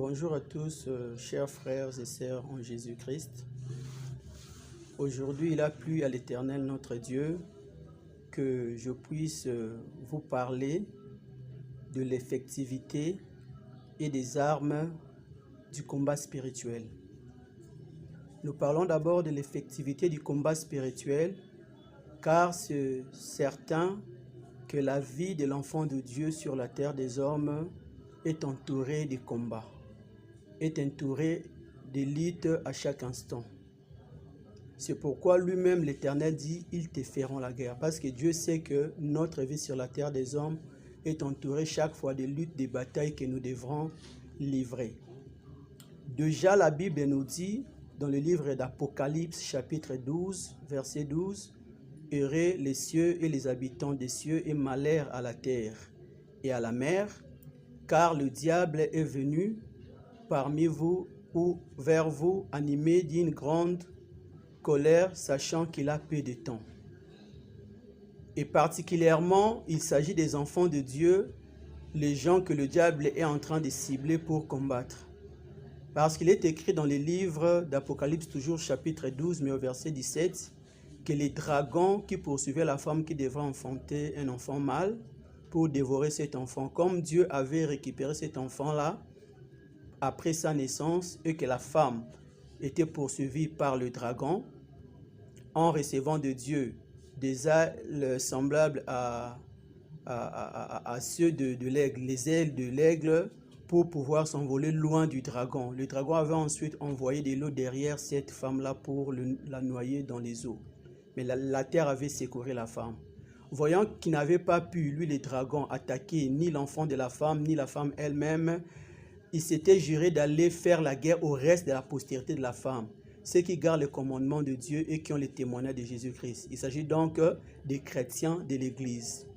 Bonjour à tous, chers frères et sœurs en Jésus-Christ. Aujourd'hui, il a plu à l'Éternel notre Dieu que je puisse vous parler de l'effectivité et des armes du combat spirituel. Nous parlons d'abord de l'effectivité du combat spirituel, car c'est certain que la vie de l'enfant de Dieu sur la terre des hommes est entourée de combats, est entourée d'élites à chaque instant. C'est pourquoi lui-même l'Éternel dit, ils te feront la guerre. Parce que Dieu sait que notre vie sur la terre des hommes est entourée chaque fois de luttes, de batailles que nous devrons livrer. Déjà la Bible nous dit, dans le livre d'Apocalypse chapitre 12, verset 12, « Heureux les cieux et les habitants des cieux et malheur à la terre et à la mer, car le diable est venu parmi vous ou vers vous animé d'une grande colère, sachant qu'il a peu de temps. » Et particulièrement, il s'agit des enfants de Dieu, les gens que le diable est en train de cibler pour combattre. Parce qu'il est écrit dans le livre d'Apocalypse, toujours chapitre 12, mais au verset 17, que les dragons qui poursuivaient la femme qui devrait enfanter un enfant mâle pour dévorer cet enfant, comme Dieu avait récupéré cet enfant-là après sa naissance et que la femme était poursuivie par le dragon, en recevant de Dieu des ailes semblables à ceux de l'aigle, les ailes de l'aigle, pour pouvoir s'envoler loin du dragon. Le dragon avait ensuite envoyé de l'eau derrière cette femme-là pour la noyer dans les eaux. Mais la terre avait secouru la femme. Voyant qu'il n'avait pas pu, lui, le dragon, attaquer ni l'enfant de la femme, ni la femme elle-même, il s'était juré d'aller faire la guerre au reste de la postérité de la femme, ceux qui gardent le commandement de Dieu et qui ont le témoignage de Jésus-Christ. Il s'agit donc des chrétiens de l'Église.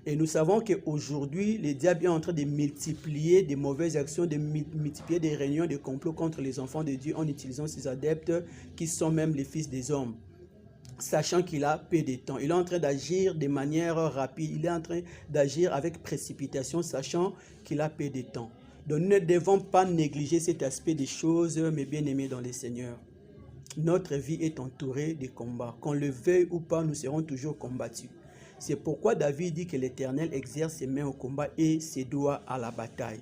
Et nous savons qu'aujourd'hui, le diable est en train de multiplier des mauvaises actions, de multiplier des réunions de complot contre les enfants de Dieu en utilisant ses adeptes qui sont même les fils des hommes, sachant qu'il a peu de temps. Il est en train d'agir de manière rapide, il est en train d'agir avec précipitation, sachant qu'il a peu de temps. Donc nous ne devons pas négliger cet aspect des choses, mes bien-aimés dans le Seigneur. Notre vie est entourée de combats. Qu'on le veuille ou pas, nous serons toujours combattus. C'est pourquoi David dit que l'Éternel exerce ses mains au combat et ses doigts à la bataille.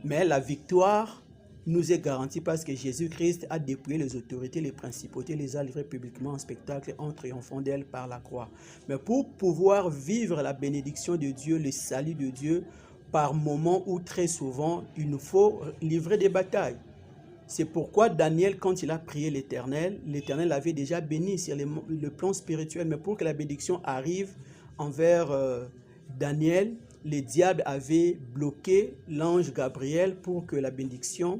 Mais la victoire nous est garantie parce que Jésus-Christ a dépouillé les autorités, les principautés, les a livrées publiquement en spectacle en triomphant d'elle par la croix. Mais pour pouvoir vivre la bénédiction de Dieu, le salut de Dieu, par moments ou très souvent, il nous faut livrer des batailles. C'est pourquoi Daniel, quand il a prié l'Éternel, l'Éternel l'avait déjà béni sur le plan spirituel. Mais pour que la bénédiction arrive envers Daniel, le diable avait bloqué l'ange Gabriel pour que la bénédiction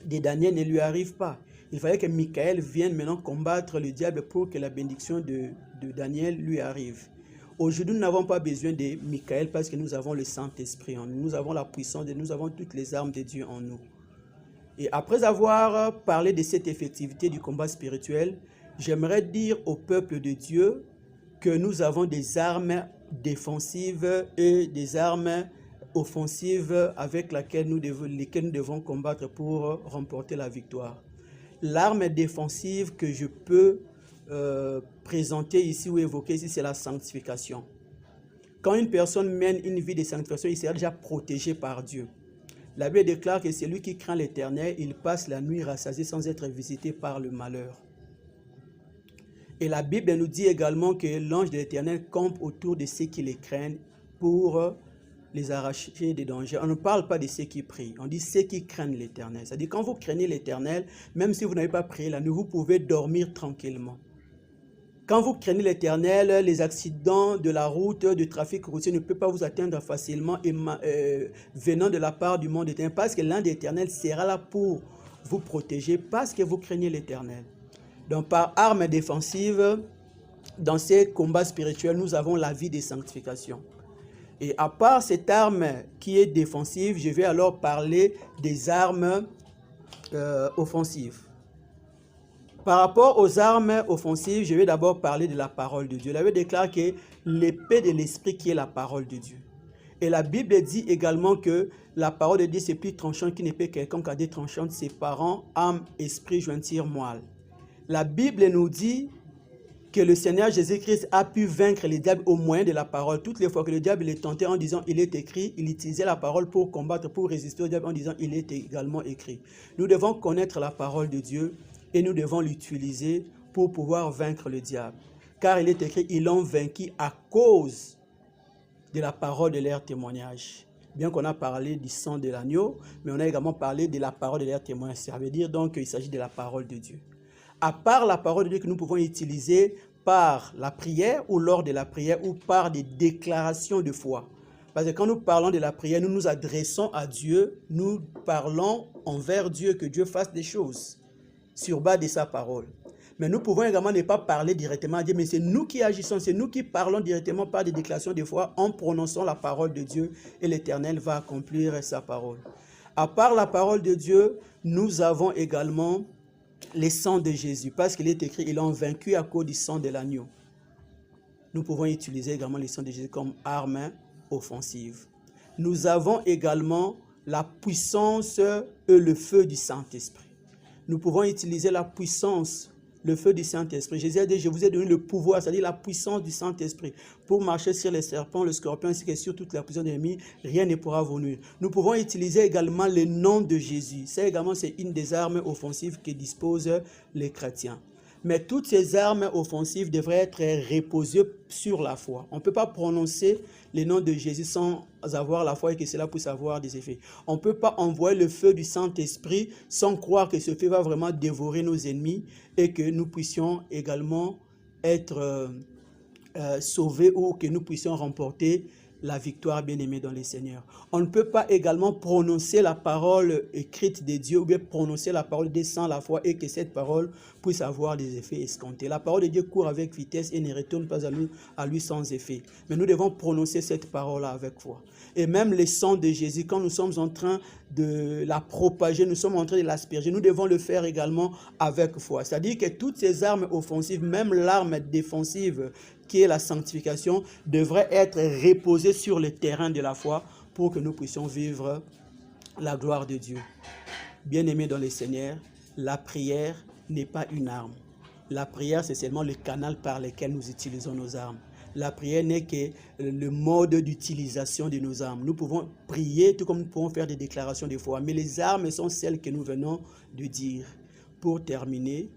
de Daniel ne lui arrive pas. Il fallait que Michael vienne maintenant combattre le diable pour que la bénédiction de Daniel lui arrive. Aujourd'hui, nous n'avons pas besoin de Michael parce que nous avons le Saint-Esprit en nous. Nous avons la puissance de nous avons toutes les armes de Dieu en nous. Et après avoir parlé de cette effectivité du combat spirituel, j'aimerais dire au peuple de Dieu que nous avons des armes défensives et des armes offensives avec lesquelles nous devons combattre pour remporter la victoire. L'arme défensive que je peux présenter ici ou évoquer ici, c'est la sanctification. Quand une personne mène une vie de sanctification, il sera déjà protégé par Dieu. La Bible déclare que celui qui craint l'Éternel, il passe la nuit rassasié sans être visité par le malheur. Et la Bible nous dit également que l'ange de l'Éternel campe autour de ceux qui les craignent pour les arracher des dangers. On ne parle pas de ceux qui prient, on dit ceux qui craignent l'Éternel. C'est-à-dire quand vous craignez l'Éternel, même si vous n'avez pas prié la nuit, vous pouvez dormir tranquillement. Quand vous craignez l'Éternel, les accidents de la route, du trafic routier ne peuvent pas vous atteindre facilement venant de la part du monde éternel, parce que l'ange de l'Éternel sera là pour vous protéger, parce que vous craignez l'Éternel. Donc par arme défensive, dans ces combats spirituels, nous avons la vie de sanctification. Et à part cette arme qui est défensive, je vais alors parler des armes offensives. Par rapport aux armes offensives, je vais d'abord parler de la parole de Dieu. La Bible déclare que l'épée de l'esprit qui est la parole de Dieu. Et la Bible dit également que la parole de Dieu c'est plus tranchante qu'une épée quelconque à deux tranchants, séparant âme, esprit, jointure, moelle. La Bible nous dit que le Seigneur Jésus-Christ a pu vaincre le diable au moyen de la parole. Toutes les fois que le diable est tenté en disant il est écrit, il utilisait la parole pour combattre, pour résister au diable en disant il est également écrit. Nous devons connaître la parole de Dieu et nous devons l'utiliser pour pouvoir vaincre le diable. Car il est écrit, ils l'ont vaincu à cause de la parole de leur témoignage. Bien qu'on a parlé du sang de l'agneau, mais on a également parlé de la parole de leur témoignage. Ça veut dire donc qu'il s'agit de la parole de Dieu. À part la parole de Dieu que nous pouvons utiliser par la prière ou lors de la prière ou par des déclarations de foi. Parce que quand nous parlons de la prière, nous nous adressons à Dieu, nous parlons envers Dieu que Dieu fasse des choses sur base de sa parole. Mais nous pouvons également ne pas parler directement à Dieu, mais c'est nous qui agissons, c'est nous qui parlons directement par des déclarations de foi en prononçant la parole de Dieu et l'Éternel va accomplir sa parole. À part la parole de Dieu, nous avons également les sangs de Jésus, parce qu'il est écrit, ils l'ont vaincu à cause du sang de l'agneau. Nous pouvons utiliser également les sangs de Jésus comme arme offensive. Nous avons également la puissance et le feu du Saint-Esprit. Nous pouvons utiliser la puissance, le feu du Saint-Esprit. Jésus a dit, je vous ai donné le pouvoir, c'est-à-dire la puissance du Saint-Esprit, pour marcher sur les serpents, le scorpion, ainsi que sur toute la puissance de l'ennemi, rien ne pourra vous nuire. Nous pouvons utiliser également le nom de Jésus. C'est une des armes offensives que disposent les chrétiens. Mais toutes ces armes offensives devraient être reposées sur la foi. On ne peut pas prononcer le nom de Jésus sans avoir la foi et que cela puisse avoir des effets. On ne peut pas envoyer le feu du Saint-Esprit sans croire que ce feu va vraiment dévorer nos ennemis et que nous puissions également être sauvés ou que nous puissions remporter la victoire, bien-aimée dans le Seigneur. On ne peut pas également prononcer la parole écrite de Dieu ou bien prononcer la parole de Dieu sans la foi et que cette parole puisse avoir des effets escomptés. La parole de Dieu court avec vitesse et ne retourne pas à lui sans effet. Mais nous devons prononcer cette parole-là avec foi. Et même le sang de Jésus, quand nous sommes en train de la propager, nous sommes en train de l'asperger, nous devons le faire également avec foi. C'est-à-dire que toutes ces armes offensives, même l'arme défensive qui est la sanctification, devrait être reposée sur le terrain de la foi pour que nous puissions vivre la gloire de Dieu. Bien-aimés dans le Seigneur, la prière n'est pas une arme. La prière, c'est seulement le canal par lequel nous utilisons nos armes. La prière n'est que le mode d'utilisation de nos armes. Nous pouvons prier tout comme nous pouvons faire des déclarations de foi, mais les armes sont celles que nous venons de dire. Pour terminer,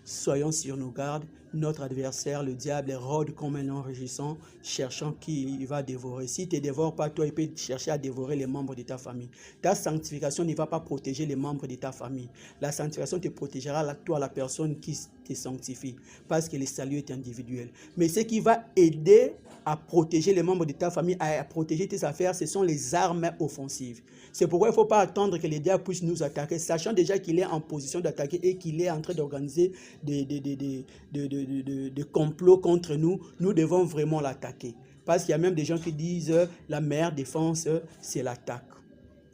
soyons sur nos gardes. Notre adversaire, le diable, rôde comme un lion rugissant, cherchant qui il va dévorer. Si tu ne dévores pas, toi, il peut chercher à dévorer les membres de ta famille. Ta sanctification ne va pas protéger les membres de ta famille. La sanctification te protégera, toi, la personne qui te sanctifie, parce que le salut est individuel. Mais ce qui va aider à protéger les membres de ta famille, à protéger tes affaires, ce sont les armes offensives. C'est pourquoi il ne faut pas attendre que les diables puissent nous attaquer, sachant déjà qu'il est en position d'attaquer et qu'il est en train d'organiser des complots contre nous. Nous devons vraiment l'attaquer. Parce qu'il y a même des gens qui disent la meilleure défense, c'est l'attaque.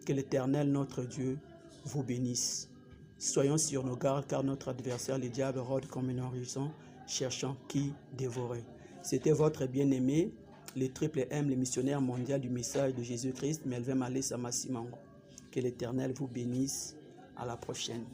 Que l'Éternel, notre Dieu, vous bénisse. Soyons sur nos gardes, car notre adversaire, le diable, rôde comme un horizon, cherchant qui dévorer. C'était votre bien-aimé, le triple M, le missionnaire mondial du message de Jésus-Christ, Melvin Malé Samasimango. Que l'Éternel vous bénisse. À la prochaine.